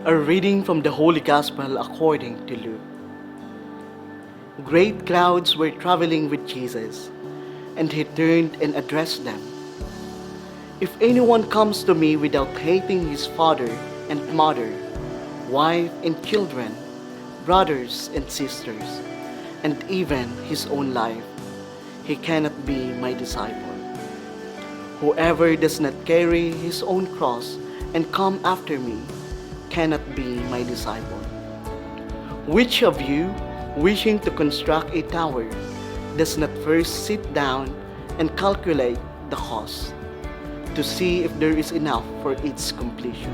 A reading from the Holy Gospel according to Luke. Great crowds were traveling with Jesus, and he turned and addressed them. If anyone comes to me without hating his father and mother, wife and children, brothers and sisters, and even his own life, he cannot be my disciple. Whoever does not carry his own cross and come after me cannot be my disciple. Which of you, wishing to construct a tower, does not first sit down and calculate the cost to see if there is enough for its completion?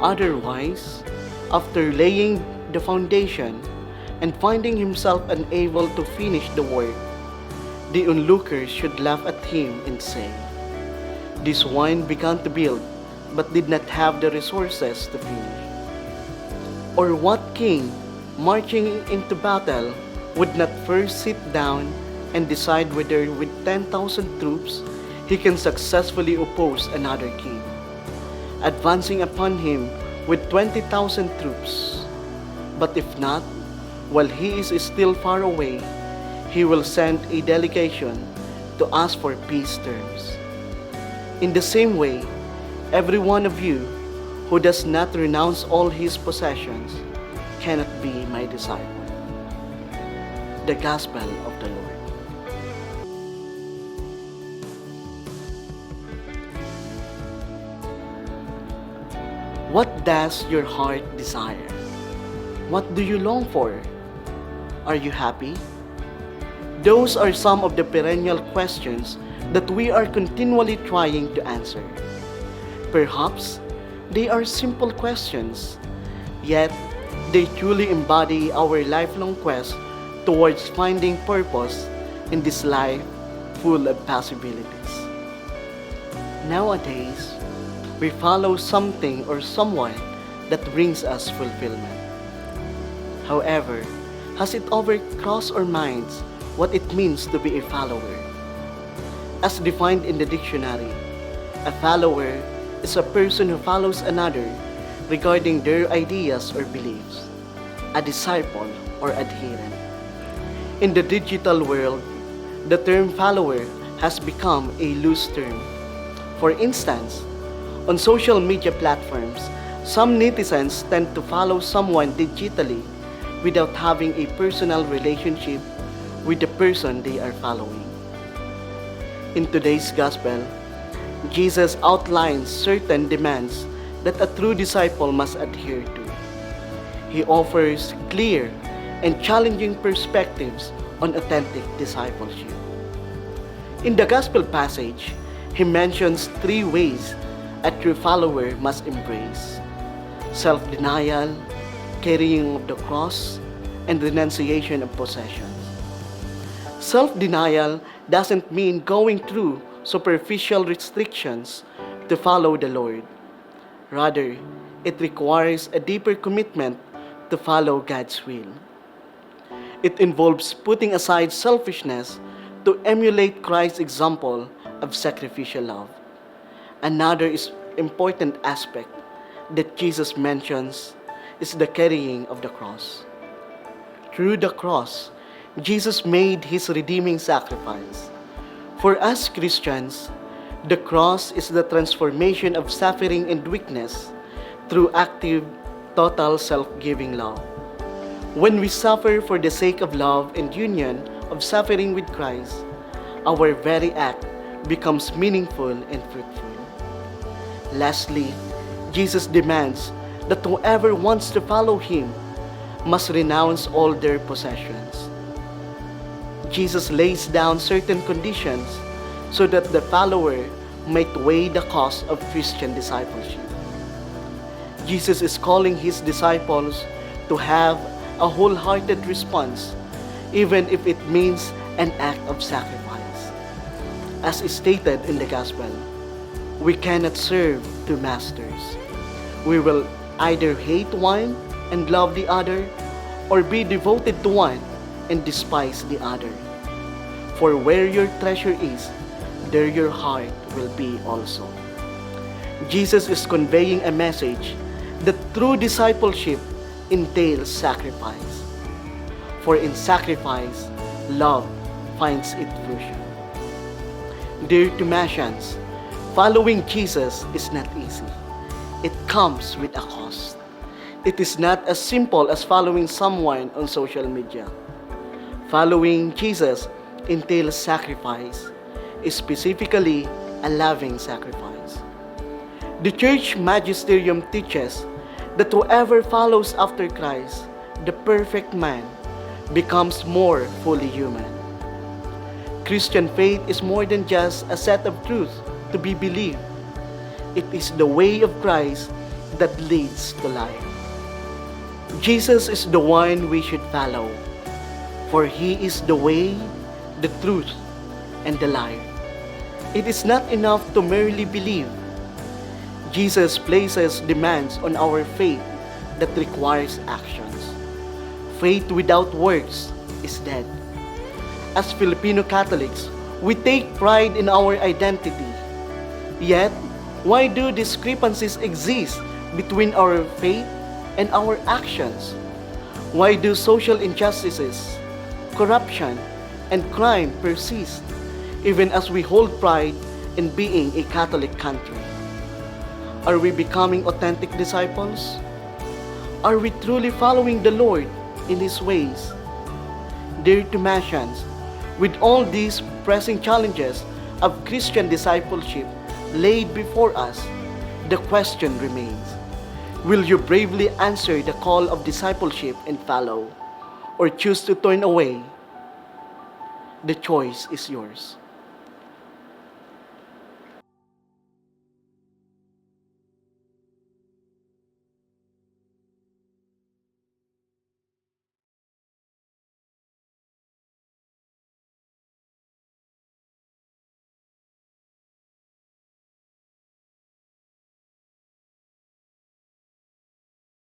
Otherwise, after laying the foundation and finding himself unable to finish the work, the onlookers should laugh at him and say, "This one began to build but did not have the resources to finish." Or what king, marching into battle, would not first sit down and decide whether with 10,000 troops he can successfully oppose another king, advancing upon him with 20,000 troops? But if not, while he is still far away, he will send a delegation to ask for peace terms. In the same way, every one of you who does not renounce all his possessions cannot be my disciple. The Gospel of the Lord. What does your heart desire? What do you long for? Are you happy? Those are some of the perennial questions that we are continually trying to answer. Perhaps they are simple questions, yet they truly embody our lifelong quest towards finding purpose in this life full of possibilities. Nowadays, we follow something or someone that brings us fulfillment. However, has it ever crossed our minds what it means to be a follower? As defined in the dictionary, a follower is a person who follows another regarding their ideas or beliefs, a disciple or adherent. In the digital world, the term follower has become a loose term. For instance, on social media platforms, some netizens tend to follow someone digitally without having a personal relationship with the person they are following. In today's gospel, Jesus outlines certain demands that a true disciple must adhere to. He offers clear and challenging perspectives on authentic discipleship. In the gospel passage, he mentions 3 ways a true follower must embrace: self-denial, carrying of the cross, and renunciation of possessions. Self-denial doesn't mean going through superficial restrictions to follow the Lord. Rather, it requires a deeper commitment to follow God's will. It involves putting aside selfishness to emulate Christ's example of sacrificial love. Another important aspect that Jesus mentions is the carrying of the cross. Through the cross, Jesus made his redeeming sacrifice. For us Christians, the cross is the transformation of suffering and weakness through active, total self-giving love. When we suffer for the sake of love and union of suffering with Christ, our very act becomes meaningful and fruitful. Lastly, Jesus demands that whoever wants to follow him must renounce all their possessions. Jesus lays down certain conditions so that the follower might weigh the cost of Christian discipleship. Jesus is calling his disciples to have a wholehearted response, even if it means an act of sacrifice. As stated in the Gospel, we cannot serve 2 masters. We will either hate one and love the other, or be devoted to one and despise the other. For where your treasure is, there your heart will be also. Jesus is conveying a message that true discipleship entails sacrifice. For in sacrifice, love finds its fruition. Dear Thomasians, following Jesus is not easy. It comes with a cost. It is not as simple as following someone on social media. Following Jesus entails sacrifice, specifically a loving sacrifice. The church magisterium teaches that whoever follows after Christ, the perfect man, becomes more fully human. Christian faith is more than just a set of truths to be believed. It is the way of Christ that leads to life. Jesus is the one we should follow, for He is the way, the truth, and the life. It is not enough to merely believe. Jesus places demands on our faith that requires actions. Faith without works is dead. As Filipino Catholics, we take pride in our identity. Yet, why do discrepancies exist between our faith and our actions? Why do social injustices, corruption, and crime persist, even as we hold pride in being a Catholic country? Are we becoming authentic disciples? Are we truly following the Lord in His ways? Dear Thomasians, with all these pressing challenges of Christian discipleship laid before us, the question remains: will you bravely answer the call of discipleship and follow, or choose to turn away? The choice is yours.